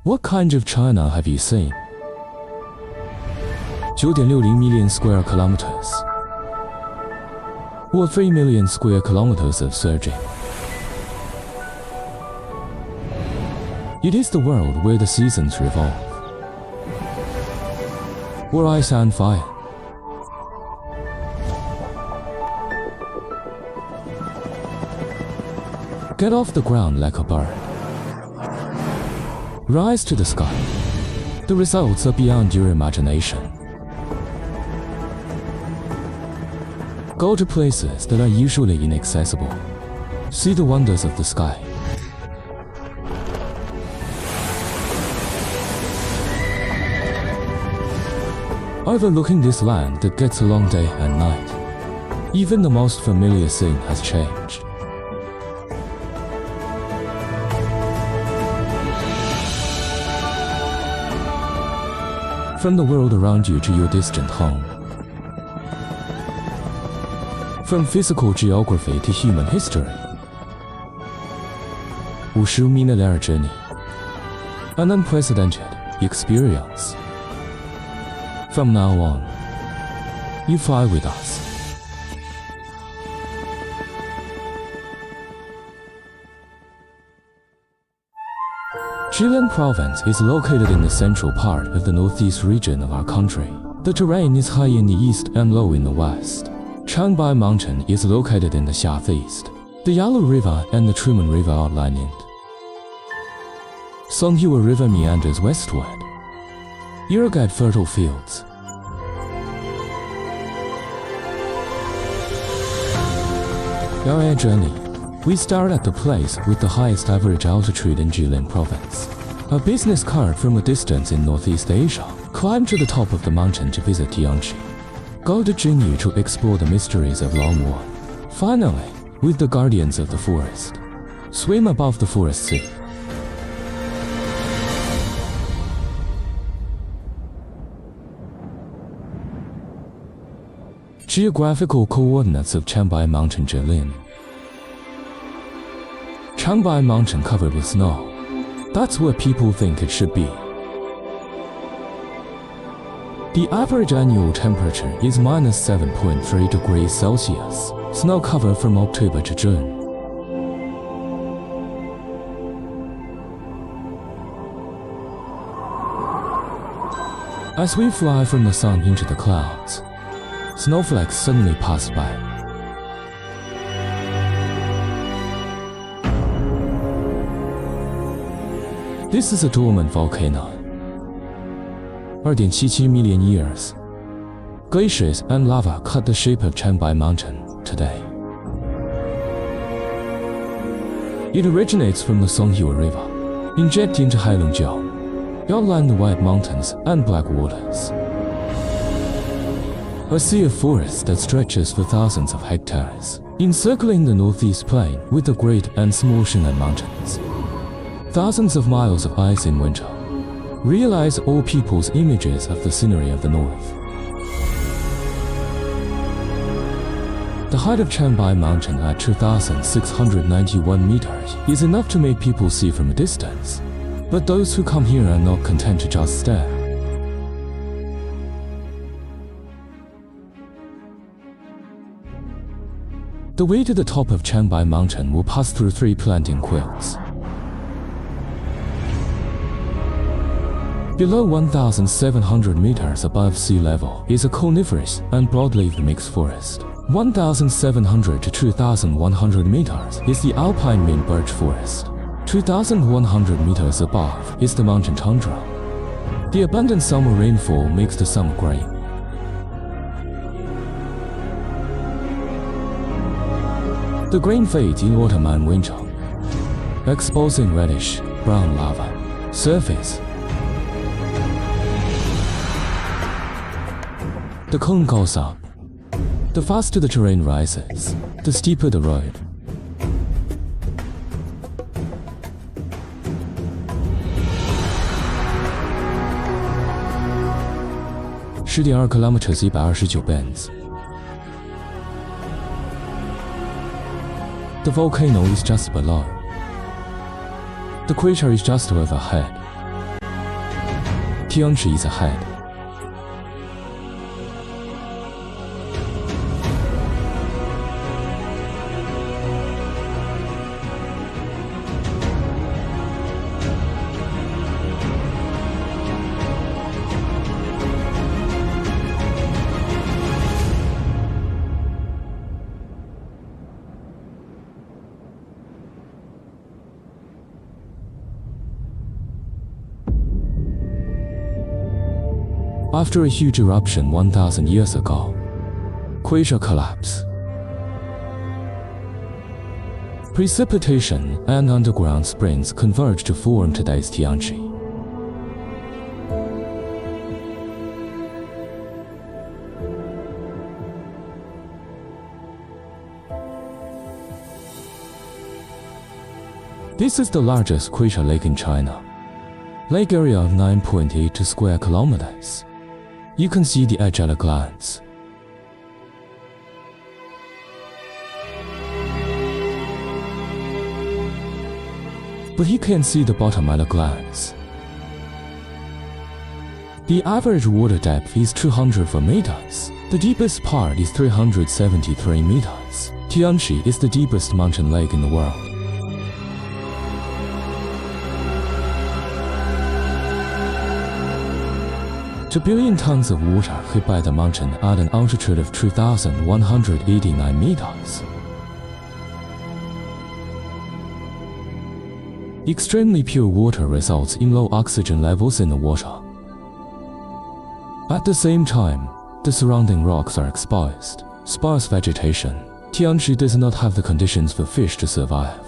What kind of China have you seen? 9.60 million square kilometers. Or 3 million square kilometers of surging. It is the world where the seasons revolve. Where ice and fire. Get off the ground like a bird. Rise to the sky. The results are beyond your imagination. Go to places that are usually inaccessible. See the wonders of the sky. Overlooking this land that gets along day and night, even the most familiar thing has changed. From the world around you to your distant home. From physical geography to human history. 50 millennial journey. An unprecedented experience. From now on, you fly with us. Jilin Province is located in the central part of the northeast region of our country. The terrain is high in the east and low in the west. Changbai Mountain is located in the southeast. The Yalu River and the Truman River outline it. Songhua River meanders westward. Irrigate fertile fields. Our air journey. We start at the place with the highest average altitude in Jilin Province. A business card from a distance in Northeast Asia. Climb to the top of the mountain to visit Tianqi. Go to Jinyu to explore the mysteries of Longwu. Finally, with the guardians of the forest. Swim above the forest sea. Geographical coordinates of Changbai Mountain, Jilin. Changbai Mountain covered with snow. That's where people think it should be. The average annual temperature is -7.3 degrees Celsius. Snow cover from October to June. As we fly from the sun into the clouds, snowflakes suddenly pass by. This is a dormant volcano. 2.77 million years. Glaciers and lava cut the shape of Changbai Mountain today. It originates from the Songhua River, inject into Heilongjiang, outline the White Mountains and Black Waters. A sea of forest that stretches for thousands of hectares, encircling the northeast plain with the great and small Shinhan Mountains. Thousands of miles of ice in winter. Realize all people's images of the scenery of the north. The height of Changbai Mountain at 2,691 meters is enough to make people see from a distance. But those who come here are not content to just stare. The way to the top of Changbai Mountain will pass through 3 planting quilts. Below 1,700 meters above sea level is a coniferous and broadleaf mixed forest. 1,700 to 2,100 meters is the alpine mint birch forest. 2,100 meters above is the mountain tundra. The abundant summer rainfall makes the summer green. The grain fades in autumn and winter, exposing reddish brown lava surface. The cone goes up. The faster the terrain rises, the steeper the road. (10.2 kilometers 129 bends). The volcano is just below. The crater is just overhead. Tianchi is ahead. After a huge eruption 1,000 years ago, Quasha collapse. Precipitation and underground springs converge to form today's Tianchi. This is the largest Quasha lake in China. Lake area of 9.82 square kilometers. You can see the edge at a glance. But you can't see the bottom at a glance. The average water depth is 204 meters. The deepest part is 373 meters. Tianchi is the deepest mountain lake in the world. Two billion tons of water hit by the mountain at an altitude of 2,189 meters. Extremely pure water results in low oxygen levels in the water. At the same time, the surrounding rocks are exposed. Sparse vegetation. Tianchi does not have the conditions for fish to survive.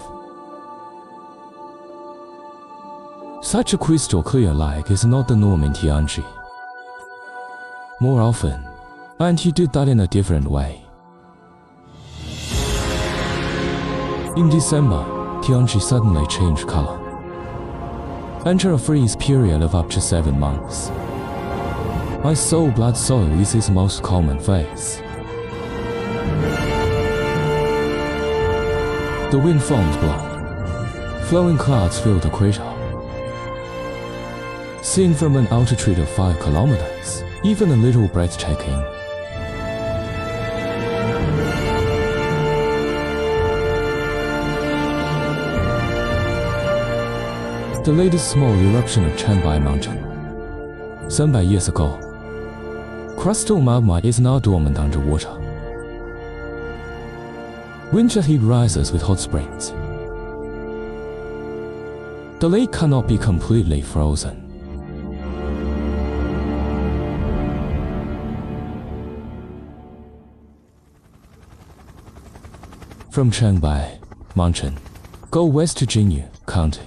Such a crystal clear lake is not the norm in Tianchi. More often, Auntie did that in a different way. In December, Tianchi suddenly changed color. Enter a freeze period of up to 7 months. Ice soil blood soil is its most common phase. The wind forms blood. Flowing clouds fill the crater. Seen from an altitude of 5 kilometers, even a little breathtaking. The latest small eruption of Changbai Mountain. 300 years ago. Crustal magma is now dormant underwater. Winter heat rises with hot springs. The lake cannot be completely frozen. From Changbai Mountain, go west to Jinyu County.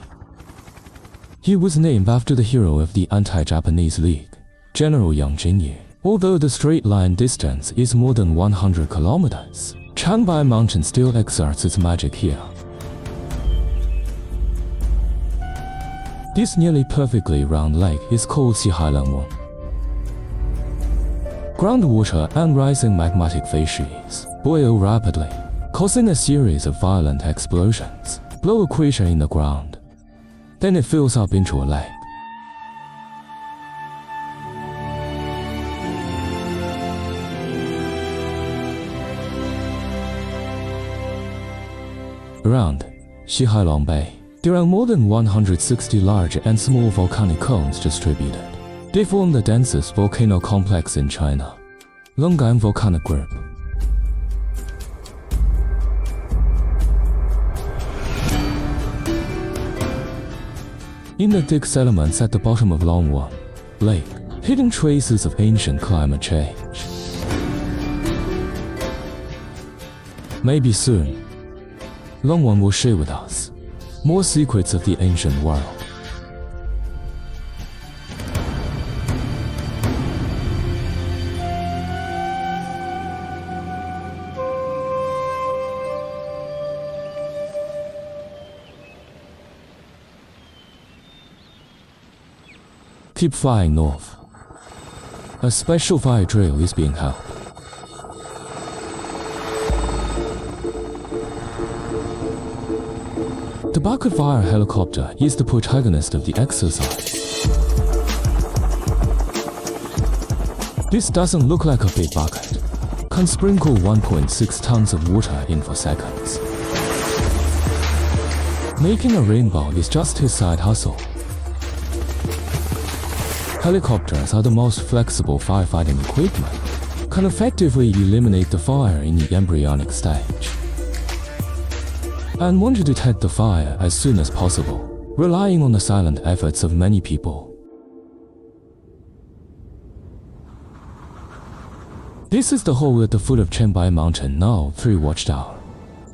He was named after the hero of the anti-Japanese League, General Yang Jinyu. Although the straight line distance is more than 100 kilometers, Changbai Mountain still exerts its magic here. This nearly perfectly round lake is called Xihailanwang. Groundwater and rising magmatic facies boil rapidly, causing a series of violent explosions, blow a crater in the ground. Then it fills up into a lake. Around Xihailang Bay, there are more than 160 large and small volcanic cones distributed. They form the densest volcano complex in China, Longgang Volcanic Group. In the thick sediments at the bottom of Longwang Lake, hidden traces of ancient climate change. Maybe soon, Longwang will share with us more secrets of the ancient world. Keep flying north. A special fire drill is being held. The bucket fire helicopter is the protagonist of the exercise. This doesn't look like a big bucket. Can sprinkle 1.6 tons of water in for seconds. Making a rainbow is just his side hustle. Helicopters are the most flexible firefighting equipment, can effectively eliminate the fire in the embryonic stage, and want to detect the fire as soon as possible, relying on the silent efforts of many people. This is the hole at the foot of Changbai Mountain, now 3 watchtower.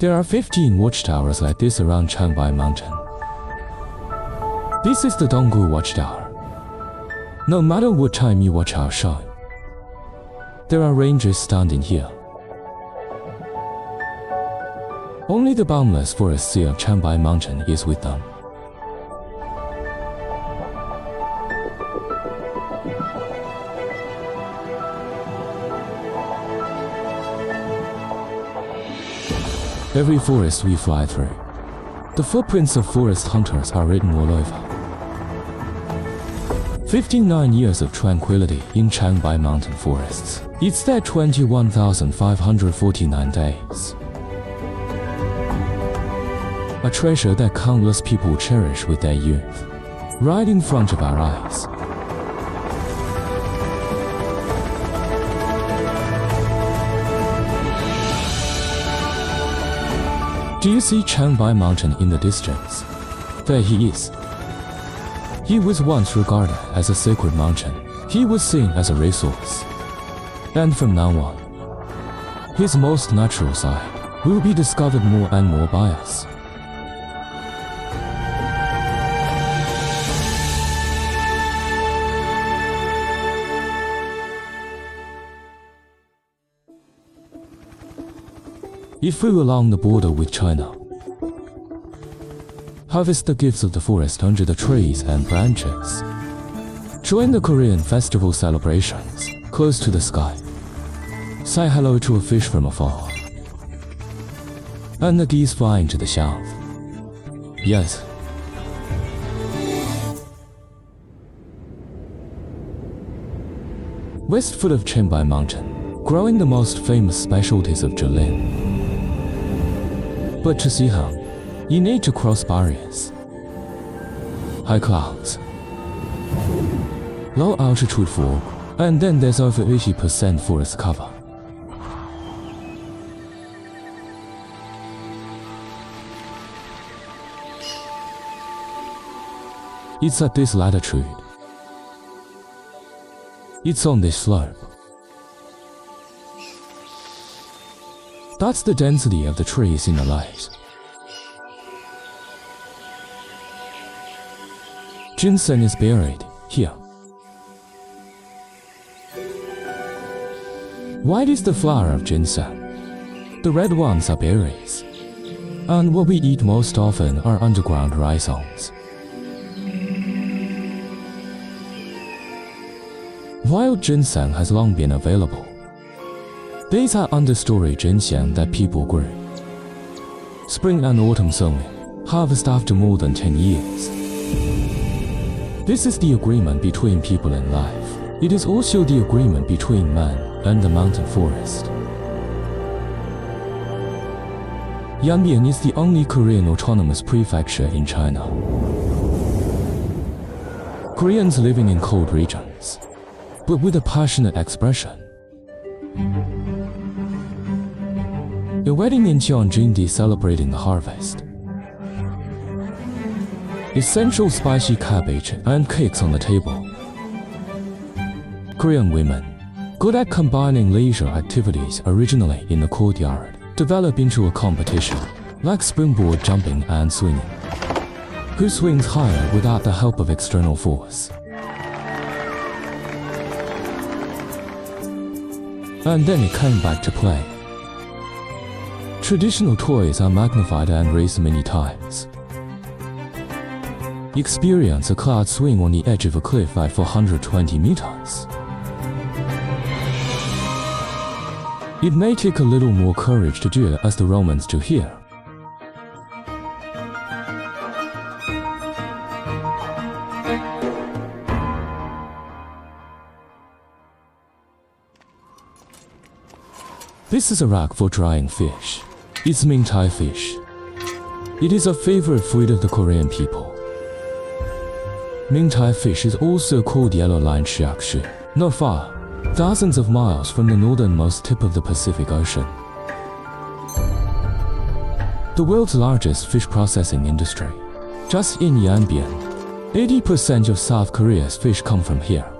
There are 15 watchtowers like this around Changbai Mountain. This is the Donggu watchtower. No matter what time you watch our show, there are rangers standing here. Only the boundless forest sea of Changbai Mountain is with them. Every forest we fly through, the footprints of forest hunters are written all over. 59 years of tranquility in Changbai Mountain forests. It's their 21,549 days. A treasure that countless people cherish with their youth, right in front of our eyes. Do you see Changbai Mountain in the distance? There he is. He was once regarded as a sacred mountain. He was seen as a resource. And from now on, his most natural side will be discovered more and more by us. If flew along the border with China, harvest the gifts of the forest under the trees and branches. Join the Korean festival celebrations close to the sky. Say hello to a fish from afar, and the geese flying to the south. Yes. West foot of Changbai Mountain, growing the most famous specialties of Jilin. But to see him, you need to cross barriers. High clouds, low altitude fog, and then there's over 80% forest cover. It's at this latitude. It's on this slope. That's the density of the trees in the light. Ginseng is buried here. White is the flower of ginseng. The red ones are berries. And what we eat most often are underground rhizomes. Wild ginseng has long been available. These are understory ginseng that people grew. Spring and autumn sowing, harvest after more than 10 years. This is the agreement between people and life. It is also the agreement between man and the mountain forest. Yanbian is the only Korean autonomous prefecture in China. Koreans living in cold regions, but with a passionate expression. A wedding in Cheongjingdi celebrating the harvest. Essential spicy cabbage and cakes on the table. Korean women, good at combining leisure activities originally in the courtyard, develop into a competition, like springboard jumping and swinging. Who swings higher without the help of external force? And then it came back to play. Traditional toys are magnified and raised many times. Experience a cloud swing on the edge of a cliff at 420 meters. It may take a little more courage to do it as the Romans do here. This is a rack for drying fish. It's Mingtai fish. It is a favorite food of the Korean people. Mingtai fish is also called yellow-line shiakshu. Not far, thousands of miles from the northernmost tip of the Pacific Ocean. The world's largest fish processing industry. Just in Yanbian, 80% of South Korea's fish come from here.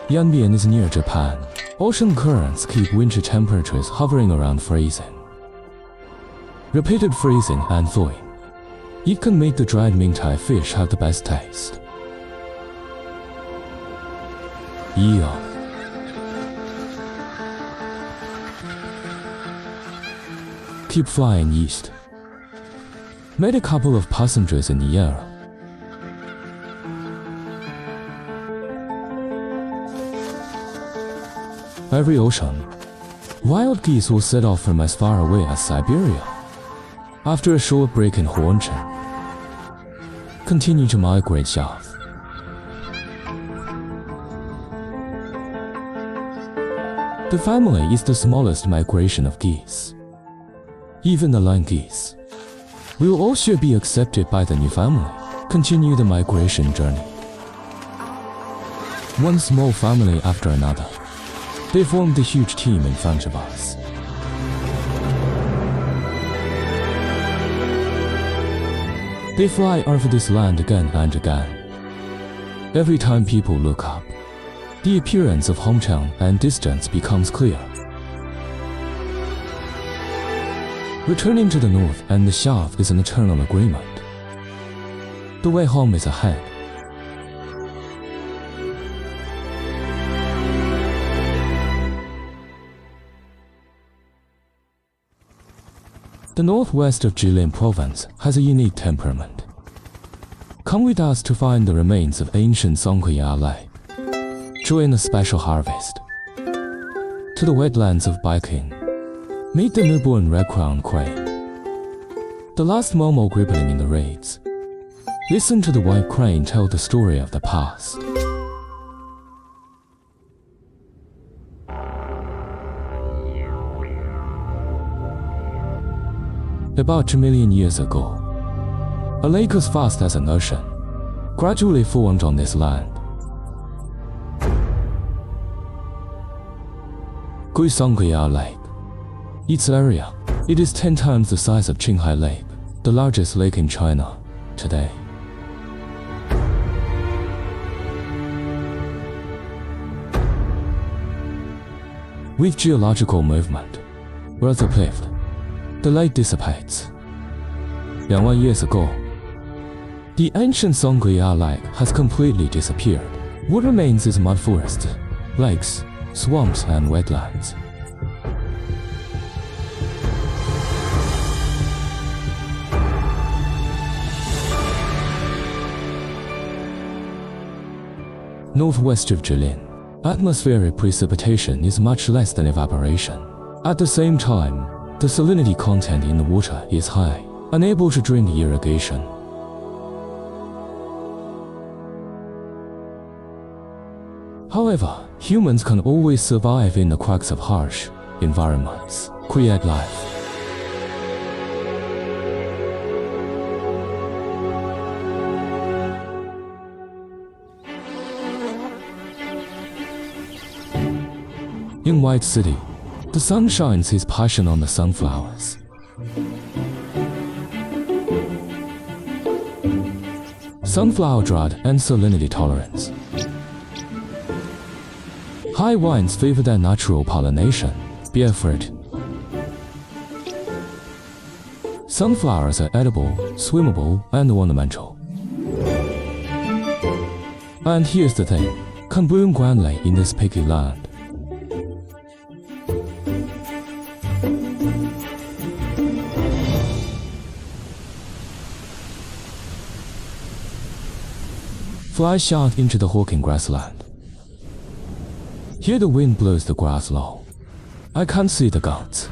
Yanbian is near Japan. Ocean currents keep winter temperatures hovering around freezing. Repeated freezing and thawing. It can make the dried Mingtai fish have the best taste. Yeah. Keep flying east. Met a couple of passengers in the air. Every ocean, wild geese will set off from as far away as Siberia. After a short break in Huanchan, continue to migrate south. The family is the smallest migration of geese. Even the line geese will also be accepted by the new family. Continue the migration journey. One small family after another. They formed a huge team in front of us. They fly over this land again and again. Every time people look up, the appearance of hometown and distance becomes clear. Returning to the north and the south is an eternal agreement. The way home is ahead. The northwest of Jilin Province has a unique temperament. Come with us to find the remains of ancient Songkya Lake. Join a special harvest. To the wetlands of Baiking. Meet the newborn red-crowned crane. The last Momo gribbling in the reeds. Listen to the white crane tell the story of the past. About 2 million years ago, a lake as vast as an ocean gradually formed on this land. Songkya Lake. Its area, it is 10 times the size of Qinghai Lake, the largest lake in China today. With geological movement, earth uplift, the lake dissipates. 2,000 years ago, the ancient Songkya Lake has completely disappeared. What remains is mud forests, lakes, swamps and wetlands. Northwest of Jilin, atmospheric precipitation is much less than evaporation. At the same time, the salinity content in the water is high, unable to drain the irrigation. However, humans can always survive in the cracks of harsh environments, create life. In White City, the sun shines his passion on the sunflowers. Sunflower drought and salinity tolerance. High winds favor their natural pollination, bear fruit. Sunflowers are edible, swimmable, and ornamental. And here's the thing, can bloom grandly in this picky land. Fly south into the Hawking grassland. Here the wind blows the grass low. I can't see the guns.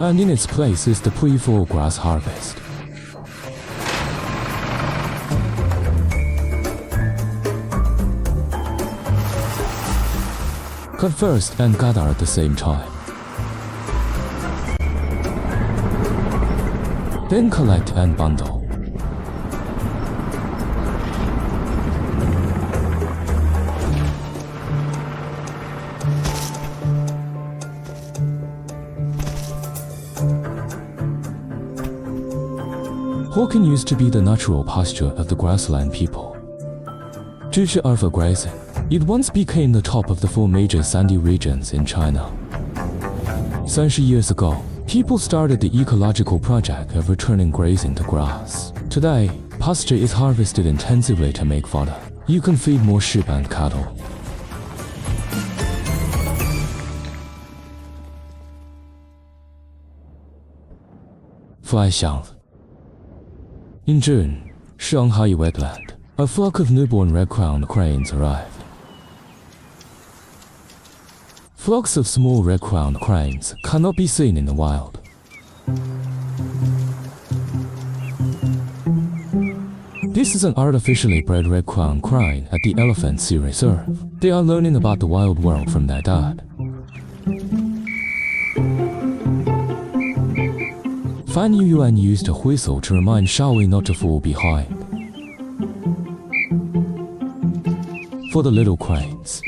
And in its place is the pre-fall grass harvest. cut first and gather at the same time. Then collect and bundle. Hawking used to be the natural pasture of the grassland people. Due to overgrazing, it once became the top of the 4 major sandy regions in China. 30 years ago, people started the ecological project of returning grazing to grass. Today, pasture is harvested intensively to make fodder. You can feed more sheep and cattle. Flyxiang. In June, Shanghai wetland, a flock of newborn red-crowned cranes arrived. Flocks of small red-crowned cranes cannot be seen in the wild. This is an artificially bred red-crowned crane at the Elephant Sea Reserve. They are learning about the wild world from their dad. Fan Yuan used a whistle to remind Shaowei not to fall behind. For the little cranes,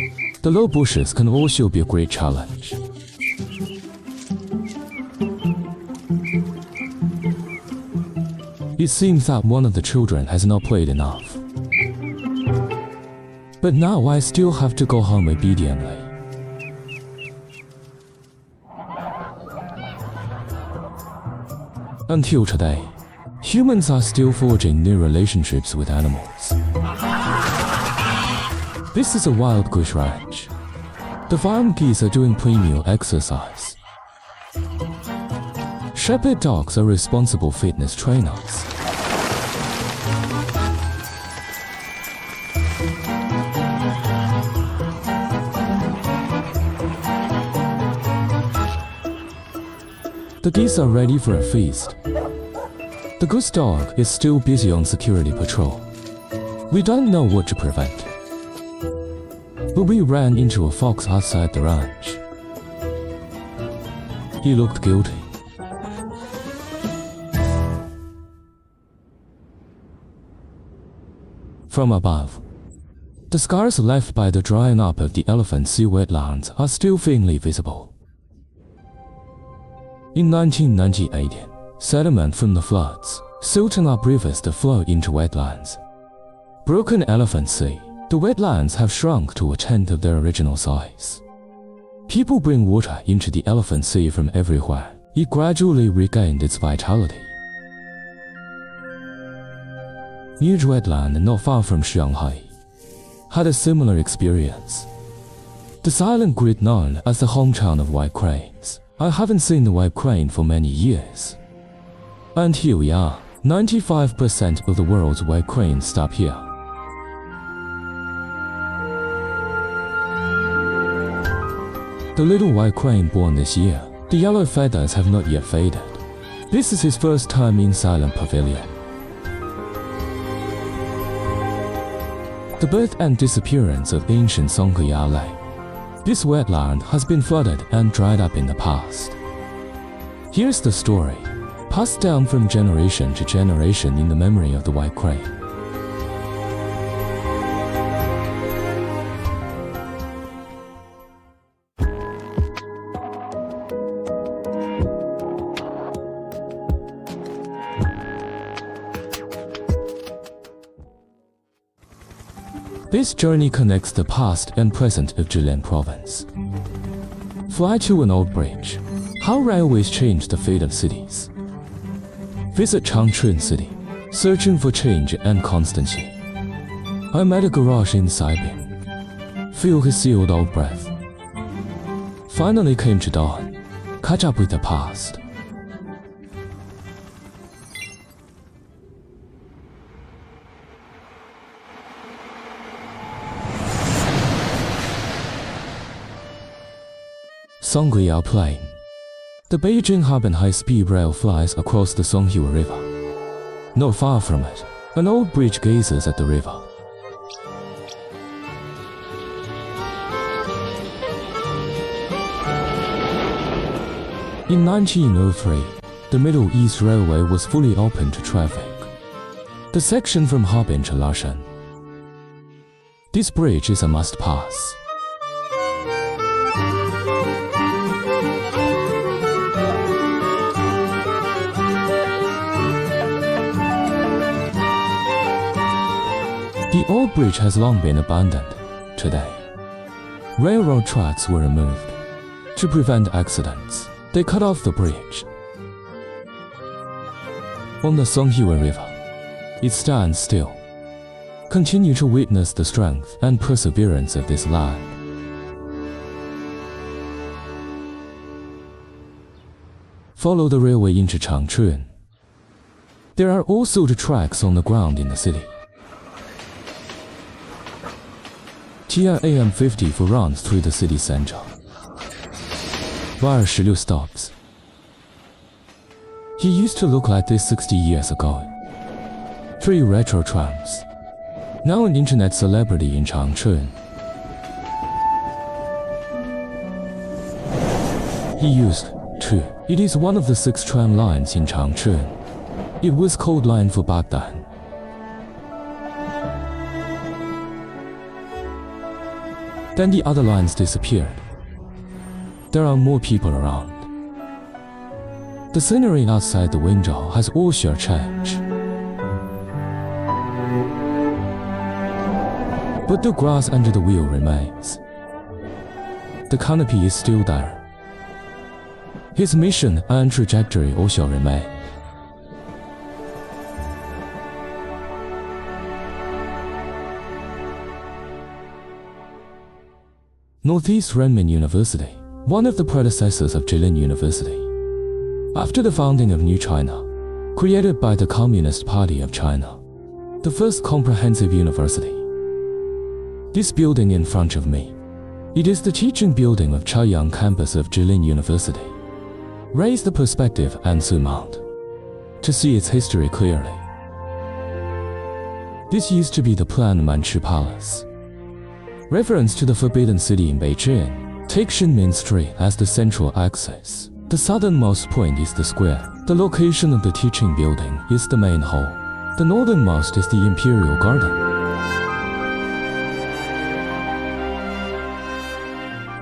the low bushes can also be a great challenge. It seems that one of the children has not played enough. But now I still have to go home obediently. Until today, humans are still forging new relationships with animals. This is a wild goose ranch. The farm geese are doing pre-meal exercise. Shepherd dogs are responsible fitness trainers. The geese are ready for a feast. The goose dog is still busy on security patrol. We don't know what to prevent. But we ran into a fox outside the ranch. He looked guilty. From above, the scars left by the drying up of the Elephant Sea wetlands are still faintly visible. In 1998, sediment from the floods silted up rivers that flow into wetlands. Broken Elephant Sea, the wetlands have shrunk to a tenth of their original size. People bring water into the Elephant Sea from everywhere. It gradually regained its vitality. Huge wetland not far from Shanghai had a similar experience. The silent grid known as the hometown of white cranes. I haven't seen the white crane for many years. And here we are, 95% of the world's white cranes stop here. The little white crane born this year, the yellow feathers have not yet faded. This is his first time in Silent Pavilion. The birth and disappearance of ancient Songkya Lake. This wetland has been flooded and dried up in the past. Here's the story, passed down from generation to generation in the memory of the white crane. This journey connects the past and present of Jilin Province. Fly to an old bridge. How railways change the fate of cities. Visit Changchun City, searching for change and constancy. I'm at a garage in Saibin. Feel his sealed old breath. Finally came to dawn. Catch up with the past. Songkya Plain. The Beijing-Harbin high-speed rail flies across the Songhua River. Not far from it, an old bridge gazes at the river. In 1903, the Middle East Railway was fully open to traffic. The section from Harbin to Lashan. This bridge is a must-pass. The old bridge has long been abandoned. Today, railroad tracks were removed. To prevent accidents, they cut off the bridge. On the Songhewa River, it stands still. Continue to witness the strength and perseverance of this land. Follow the railway into Changchun. There are also the tracks on the ground in the city. TIAM 54 runs through the city center. Via 16 stops. He used to look like this 60 years ago. 3 retro trams. Now an internet celebrity in Changchun. He used to. It is one of the 6 tram lines in Changchun. It was called Line for Baghdad. Then the other lines disappeared. There are more people around. The scenery outside the window has also changed. But the grass under the wheel remains. The canopy is still there. His mission and trajectory also remain. Northeast Renmin University, one of the predecessors of Jilin University. After the founding of New China, created by the Communist Party of China, the first comprehensive university. This building in front of me, it is the teaching building of Chaoyang campus of Jilin University. Raise the perspective and zoom out to see its history clearly. This used to be the planned Manchu Palace. Reference to the Forbidden City in Beijing, take Shinmin Street as the central axis. The southernmost point is the square. The location of the teaching building is the main hall. The northernmost is the Imperial Garden.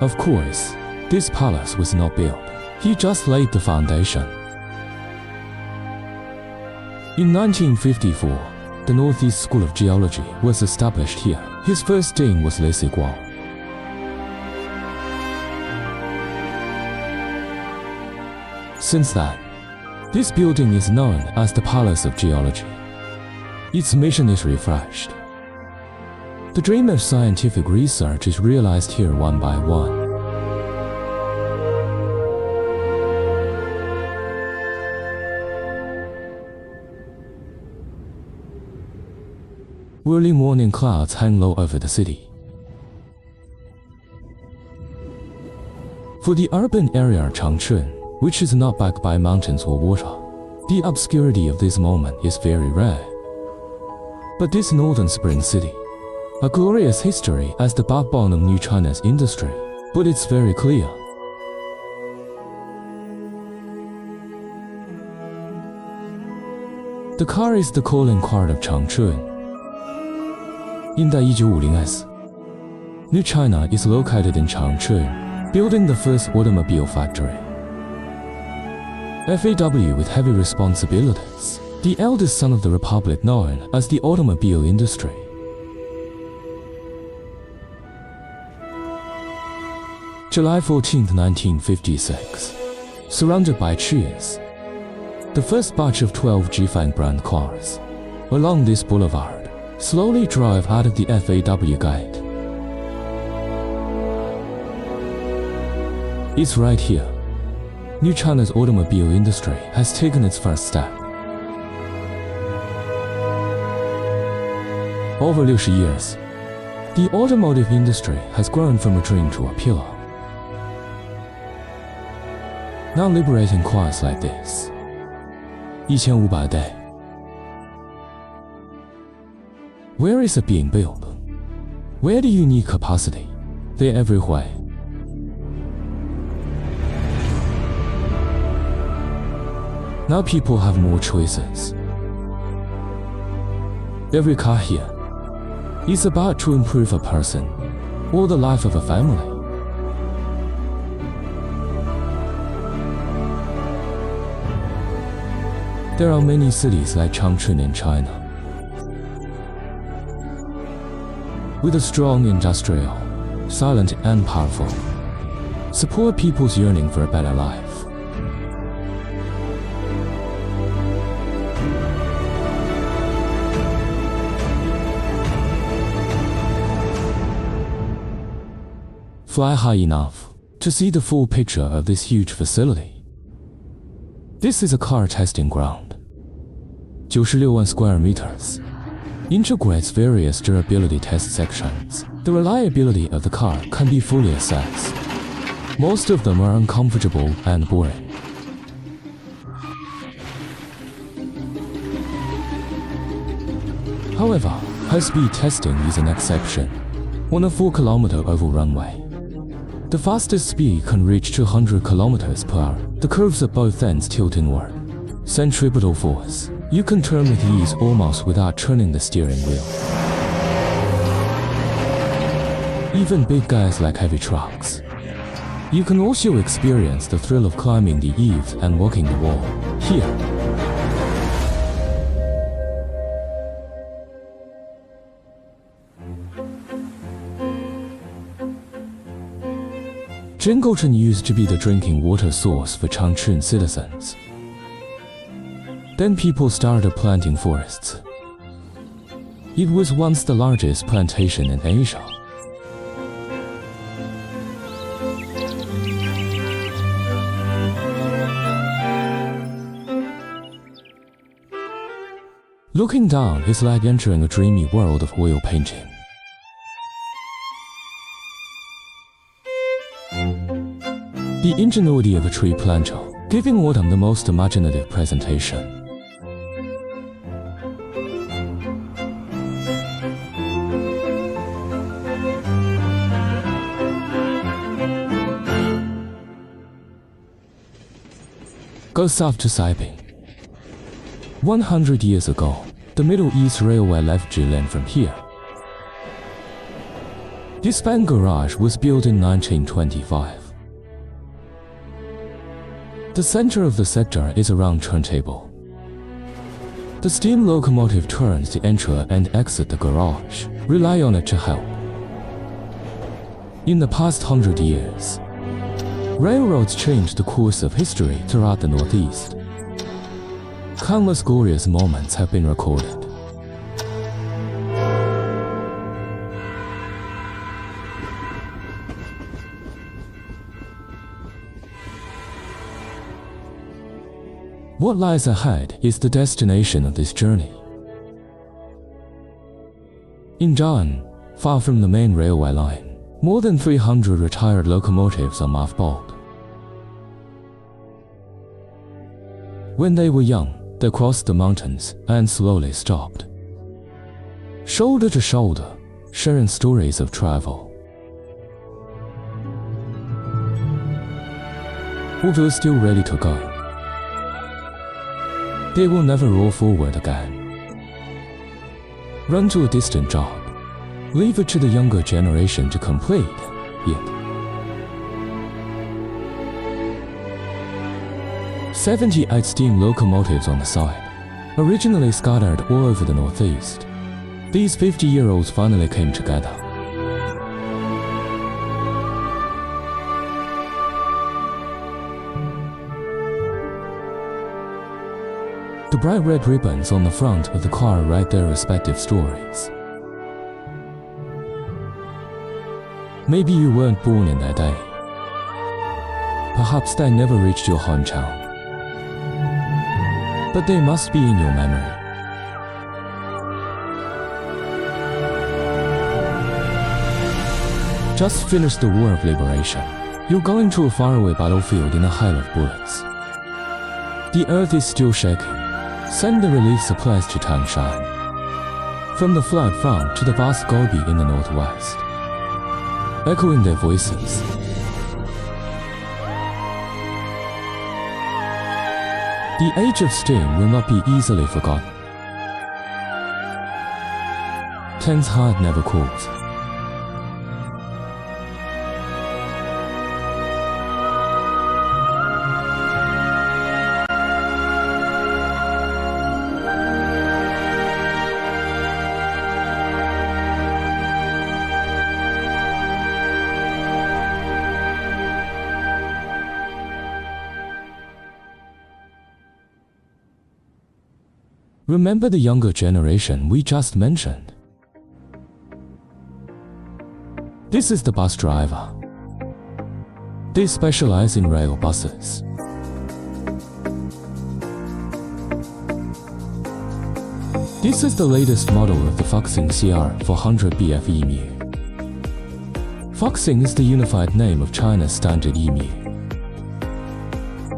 Of course, this palace was not built. He just laid the foundation. In 1954, the Northeast School of Geology was established here. His first dean was Li Siguo. Since then, this building is known as the Palace of Geology. Its mission is refreshed. The dream of scientific research is realized here one by one. Early morning clouds hang low over the city. For the urban area of Changchun, which is not backed by mountains or water, the obscurity of this moment is very rare. But this northern spring city, a glorious history as the backbone of New China's industry, but it's very clear. The car is the calling card of Changchun. In the 1950s, New China is located in Changchun, building the first automobile factory. FAW with heavy responsibilities, the eldest son of the republic known as the automobile industry. July 14, 1956, surrounded by trees, the first batch of 12 Jifang brand cars along this boulevard slowly drive out of the FAW gate. It's right here. New China's automobile industry has taken its first step. Over 60 years, the automotive industry has grown from a dream to a pillar. Now liberating cars like this. 1500 day. Where is it being built? Where do you need capacity? They're everywhere. Now people have more choices. Every car here is about to improve a person or the life of a family. There are many cities like Changchun in China, with a strong industrial, silent and powerful, support people's yearning for a better life. Fly high enough to see the full picture of this huge facility. This is a car testing ground. 96,000 square meters. Integrates various durability test sections. The reliability of the car can be fully assessed. Most of them are uncomfortable and boring. However, high-speed testing is an exception. On a 4-kilometer oval runway, the fastest speed can reach 200 kilometers per hour. The curves at both ends tilt inward. Centripetal force. You can turn with ease almost without turning the steering wheel. Even big guys like heavy trucks. You can also experience the thrill of climbing the eaves and walking the wall. Here. Jingouchun used to be the drinking water source for Changchun citizens. Then people started planting forests. It was once the largest plantation in Asia. Looking down is like entering a dreamy world of oil painting. The ingenuity of a tree planter, giving autumn the most imaginative presentation. Go south to Saiping. 100 years ago, the Middle East Railway left Jilin from here. This bank garage was built in 1925. The center of the sector is a round turntable. The steam locomotive turns to enter and exit the garage. Rely on it to help. In the past 100 years, railroads changed the course of history throughout the Northeast. Countless glorious moments have been recorded. What lies ahead is the destination of this journey. In Jian, far from the main railway line, more than 300 retired locomotives are mothballed. When they were young, they crossed the mountains and slowly stopped. Shoulder to shoulder, sharing stories of travel. Although still ready to go, they will never roll forward again. Run to a distant job. Leave it to the younger generation to complete it. 78 steam locomotives on the side, originally scattered all over the Northeast. These 50-year-olds finally came together. The bright red ribbons on the front of the car write their respective stories. Maybe you weren't born in that day. Perhaps they never reached your hometown. But they must be in your memory. Just finished the War of Liberation. You're going to a faraway battlefield in a hail of bullets. The earth is still shaking. Send the relief supplies to Tangshan. From the flood front to the vast Gobi in the northwest, echoing their voices. The age of steam will not be easily forgotten. Tang's heart never cools. Remember the younger generation we just mentioned? This is the bus driver. They specialize in rail buses. This is the latest model of the Foxing CR400BF EMU. Foxing is the unified name of China's standard EMU.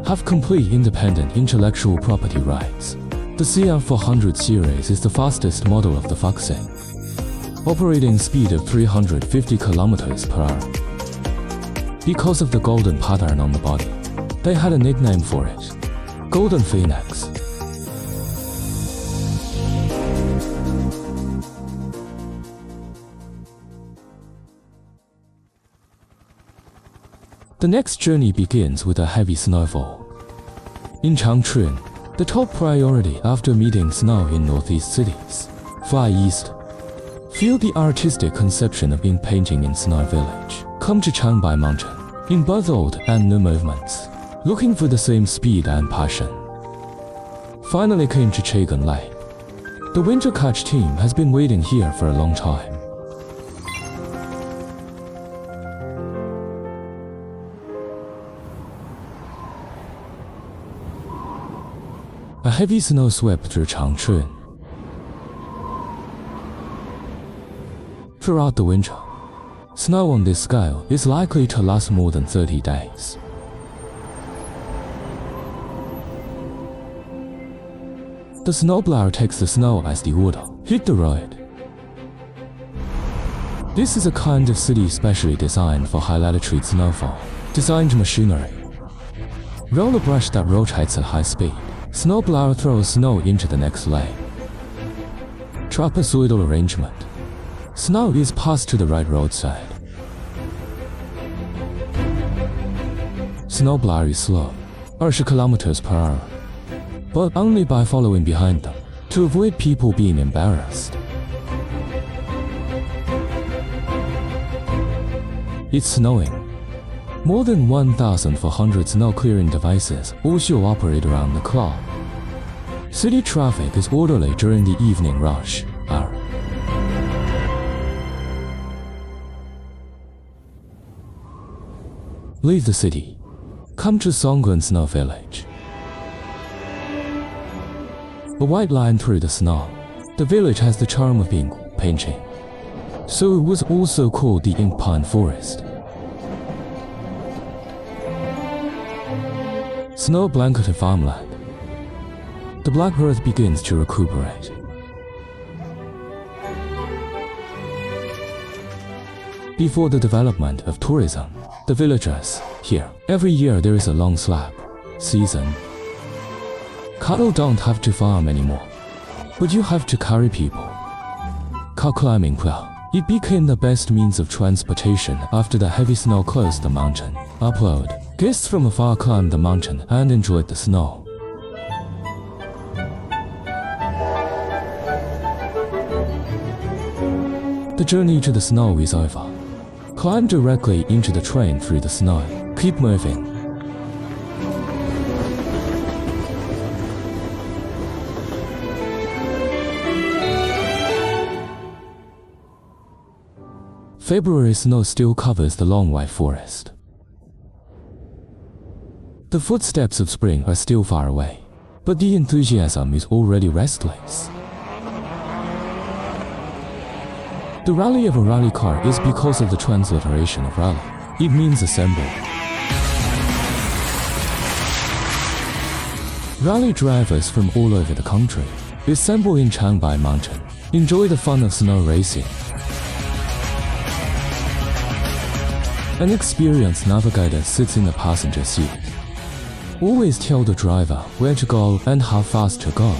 Have complete independent intellectual property rights. The CR400 series is the fastest model of the Foxing, operating speed of 350 km per hour. Because of the golden pattern on the body, they had a nickname for it, Golden Phoenix. The next journey begins with a heavy snowfall. In Changchun, the top priority after meeting snow in northeast cities. Fly east. Feel the artistic conception of ink painting in Snow Village. Come to Changbai Mountain. In both old and new movements, looking for the same speed and passion. Finally came to Chagan Lake. The winter catch team has been waiting here for a long time. A heavy snow swept through Changchun. Throughout the winter, snow on this scale is likely to last more than 30 days. The snowblower takes the snow as the order. Hit the road. This is a kind of city specially designed for high-latitude snowfall. Designed machinery. Roller brush that rotates at high speed. Snowblower throws snow into the next lane. Trapezoidal arrangement. Snow is passed to the right roadside. Snowblower is slow, 20 km per hour, but only by following behind them, to avoid people being embarrassed. It's snowing. More than 1,400 snow clearing devices also operate around the clock. City traffic is orderly during the evening rush hour. Leave the city. Come to Songguan Snow Village. A white line through the snow. The village has the charm of ink painting, so it was also called the Ink Pine Forest. Snow-blanketed farmland. The black earth begins to recuperate. Before the development of tourism, the villagers here, every year there is a long slab season. Cattle don't have to farm anymore, but you have to carry people. Car climbing well. It became the best means of transportation after the heavy snow closed the mountain. Upload. Guests from afar climbed the mountain and enjoyed the snow. The journey to the snow is over. Climb directly into the train through the snow. Keep moving. February snow still covers the long white forest. The footsteps of spring are still far away, but the enthusiasm is already restless. The rally of a rally car is because of the transliteration of rally. It means assemble. Rally drivers from all over the country assemble in Changbai Mountain. Enjoy the fun of snow racing. An experienced navigator sits in the passenger seat. Always tell the driver where to go and how fast to go.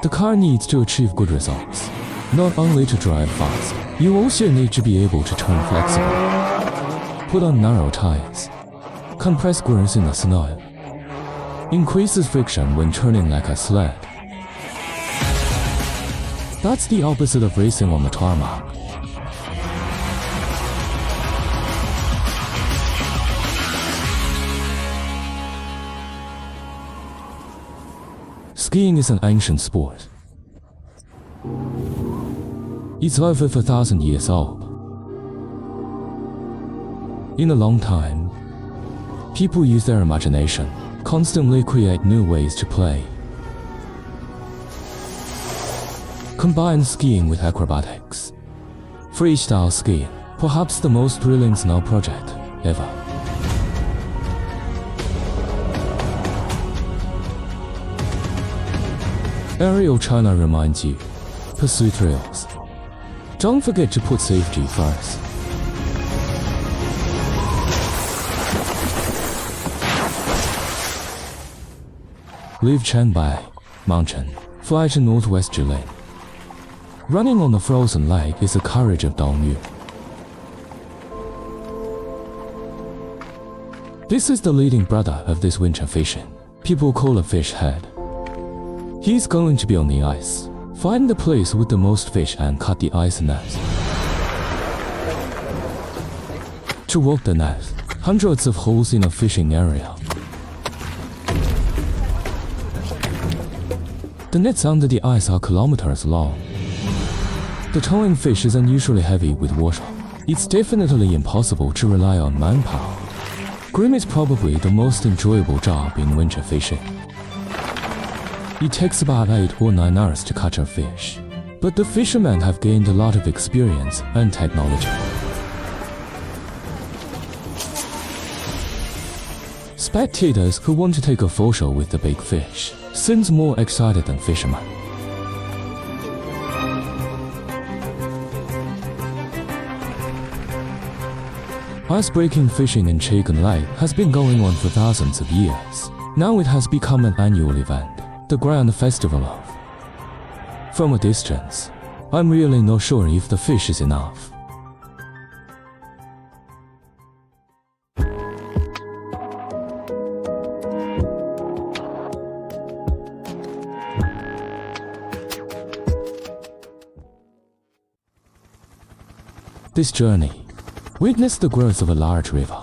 The car needs to achieve good results. Not only to drive fast, you also need to be able to turn flexible. Put on narrow tires. Compress grooves in the snow. Increases friction when turning like a sled. That's the opposite of racing on the tarmac. Skiing is an ancient sport. It's over 4,000 years old. In a long time, people use their imagination, constantly create new ways to play. Combine skiing with acrobatics. Freestyle skiing, perhaps the most thrilling snow project ever. Aerial China reminds you, pursue thrills. Don't forget to put safety first. Leave Changbai Mountain, fly to northwest Jilin. Running on the frozen lake is the courage of Dongyu. This is the leading brother of this winter fishing. People call a fish head. He's going to be on the ice. Find the place with the most fish and cut the ice net. To walk the net, hundreds of holes in a fishing area. The nets under the ice are kilometers long. The towing fish is unusually heavy with water. It's definitely impossible to rely on manpower. Grim is probably the most enjoyable job in winter fishing. It takes about 8 or 9 hours to catch a fish, but the fishermen have gained a lot of experience and technology. Spectators who want to take a photo with the big fish seems more excited than fishermen. Ice-breaking fishing in Chicken Lake has been going on for thousands of years. Now it has become an annual event, the grand festival of. From a distance, I'm really not sure if the fish is enough. This journey witnessed the growth of a large river.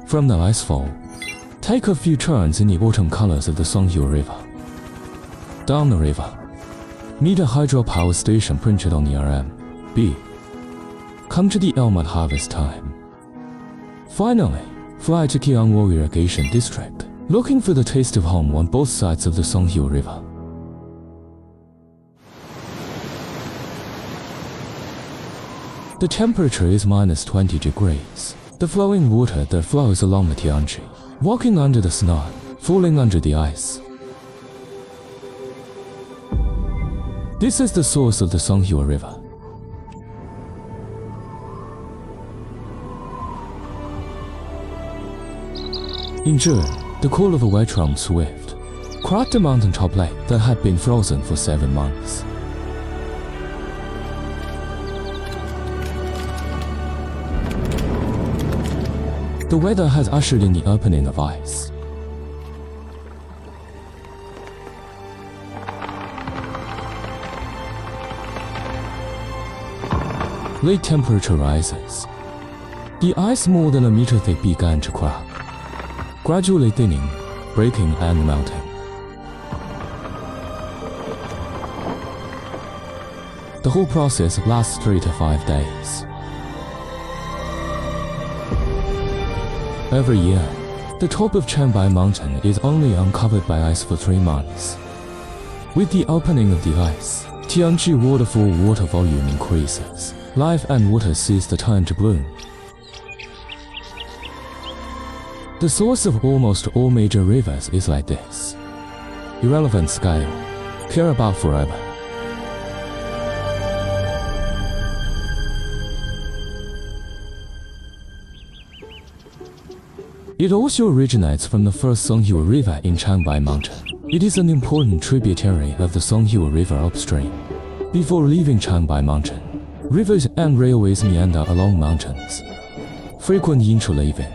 From the icefall, take a few turns in the autumn colors of the Songhiu River. Down the river, meet a hydropower station printed on the RMB. Come to the elm at harvest time. Finally, fly to Qiangwo Irrigation District, looking for the taste of home on both sides of the Songhiu River. The temperature is minus 20 degrees. The flowing water that flows along the Tianji, walking under the snow, falling under the ice. This is the source of the Songhiu River. In June, the call of a white-rumped swift cracked a mountaintop lake that had been frozen for 7 months. The weather has ushered in the opening of ice. Late temperature rises. The ice more than a meter thick began to crack, gradually thinning, breaking and melting. The whole process lasts 3 to 5 days. Every year, the top of Changbai Mountain is only uncovered by ice for 3 months. With the opening of the ice, Tianji waterfall water volume increases. Life and water seize the time to bloom. The source of almost all major rivers is like this. Irrelevant scale, care about forever. It also originates from the first Songhua River in Changbai Mountain. It is an important tributary of the Songhua River upstream. Before leaving Changbai Mountain, rivers and railways meander along mountains, frequent interleaving.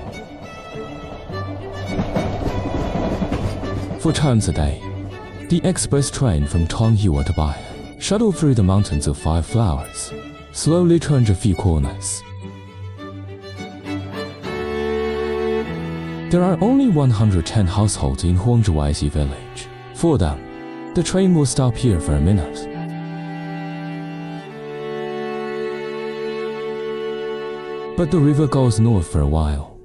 For times a day, the express train from Tonghua to Bayan, shuttle through the mountains of Five Flowers, slowly turns a few corners. There are only 110 households in Huangzhuaixi village. For them, the train will stop here for a minute. But the river goes north for a while.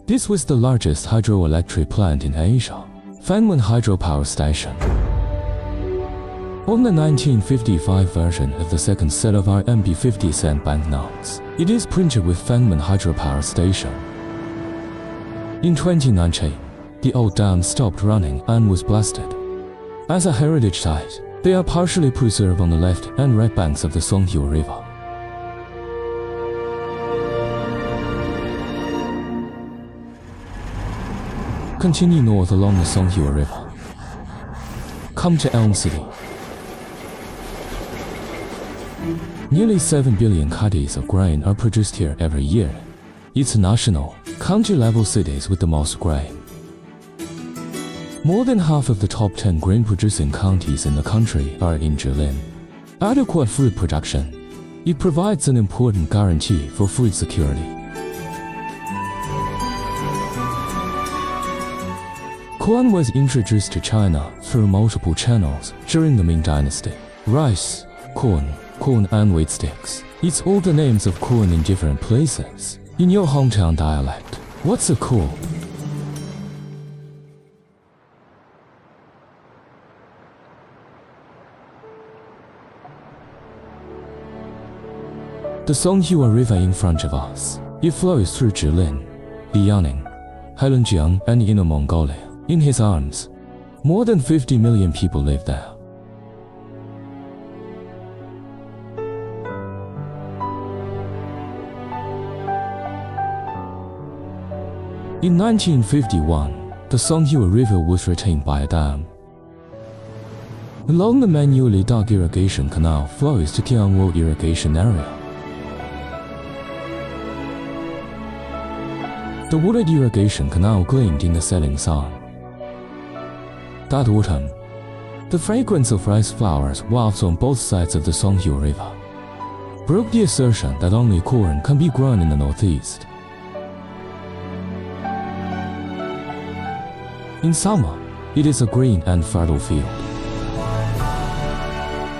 This was the largest hydroelectric plant in Asia, Fanmen Hydropower Station. On the 1955 version of the second set of RMB 50-cent banknotes, it is printed with Fanmen Hydropower Station. In 2019, the old dam stopped running and was blasted. As a heritage site, they are partially preserved on the left and right banks of the Songhua River. Continue north along the Songhua River. Come to Elm City. Nearly 7 billion caddies of grain are produced here every year. It's national, county-level cities with the most grain. More than half of the top 10 grain-producing counties in the country are in Jilin. Adequate food production. It provides an important guarantee for food security. Corn was introduced to China through multiple channels during the Ming Dynasty. Rice, corn, and wheat sticks. It's all the names of corn in different places. In your hometown dialect, what's a corn? The Songhua River in front of us. It flows through Jilin, Liaoning, Heilongjiang, and Inner Mongolia. In his arms, more than 50 million people live there. In 1951, the Songhua River was retained by a dam. Along the manually dug irrigation canal flows to Tianwo irrigation area. The watered irrigation canal gleamed in the setting sun. That autumn, the fragrance of rice flowers wafts on both sides of the Songhua River broke the assertion that only corn can be grown in the northeast. In summer, it is a green and fertile field.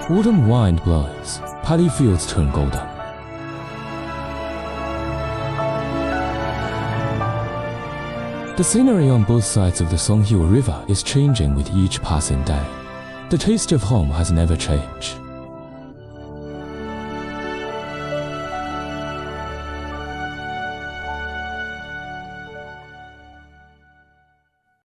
Autumn wind blows, paddy fields turn golden. The scenery on both sides of the Songhua River is changing with each passing day. The taste of home has never changed.